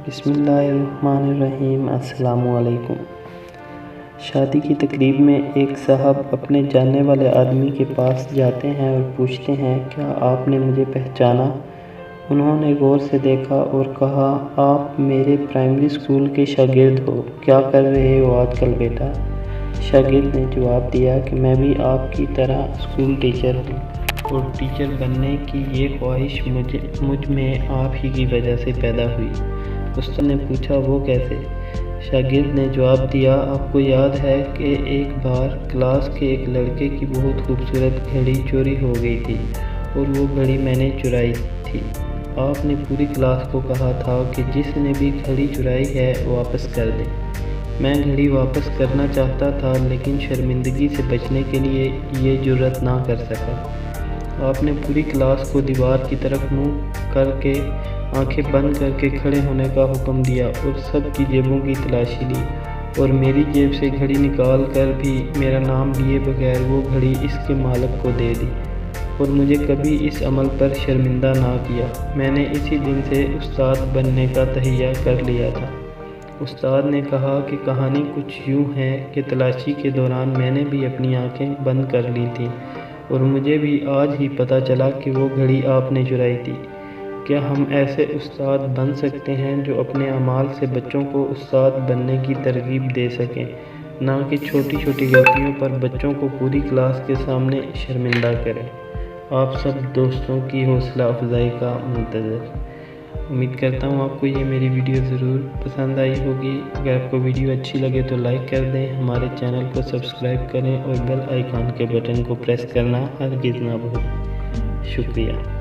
بسم اللہ الرحمن الرحیم۔ السلام علیکم۔ شادی کی تقریب میں ایک صاحب اپنے جاننے والے آدمی کے پاس جاتے ہیں اور پوچھتے ہیں، کیا آپ نے مجھے پہچانا؟ انہوں نے غور سے دیکھا اور کہا، آپ میرے پرائمری اسکول کے شاگرد ہو، کیا کر رہے ہو آج کل بیٹا؟ شاگرد نے جواب دیا کہ میں بھی آپ کی طرح اسکول ٹیچر ہوں اور ٹیچر بننے کی یہ خواہش مجھ میں آپ ہی کی وجہ سے پیدا ہوئی۔ استاد نے پوچھا، وہ کیسے؟ شاگرد نے جواب دیا، آپ کو یاد ہے کہ ایک بار کلاس کے ایک لڑکے کی بہت خوبصورت گھڑی چوری ہو گئی تھی اور وہ گھڑی میں نے چرائی تھی۔ آپ نے پوری کلاس کو کہا تھا کہ جس نے بھی گھڑی چرائی ہے واپس کر دے۔ میں گھڑی واپس کرنا چاہتا تھا لیکن شرمندگی سے بچنے کے لیے یہ جرأت نہ کر سکا۔ آپ نے پوری کلاس کو دیوار کی طرف منہ کر کے آنکھیں بند کر کے کھڑے ہونے کا حکم دیا اور سب کی جیبوں کی تلاشی لی اور میری جیب سے گھڑی نکال کر بھی میرا نام لیے بغیر وہ گھڑی اس کے مالک کو دے دی اور مجھے کبھی اس عمل پر شرمندہ نہ کیا۔ میں نے اسی دن سے استاد بننے کا تہیہ کر لیا تھا۔ استاد نے کہا کہ کہانی کچھ یوں ہے کہ تلاشی کے دوران میں نے بھی اپنی آنکھیں بند کر لی تھیں اور مجھے بھی آج ہی پتہ چلا کہ وہ گھڑی آپ نے چرائی تھی۔ کیا ہم ایسے استاد بن سکتے ہیں جو اپنے اعمال سے بچوں کو استاد بننے کی ترغیب دے سکیں، نہ کہ چھوٹی چھوٹی غلطیوں پر بچوں کو پوری کلاس کے سامنے شرمندہ کریں؟ آپ سب دوستوں کی حوصلہ افزائی کا منتظر۔ امید کرتا ہوں آپ کو یہ میری ویڈیو ضرور پسند آئی ہوگی۔ اگر آپ کو ویڈیو اچھی لگے تو لائک کر دیں، ہمارے چینل کو سبسکرائب کریں اور بیل آئیکن کے بٹن کو پریس کرنا ہرگز نہ بھولیں۔ شکریہ۔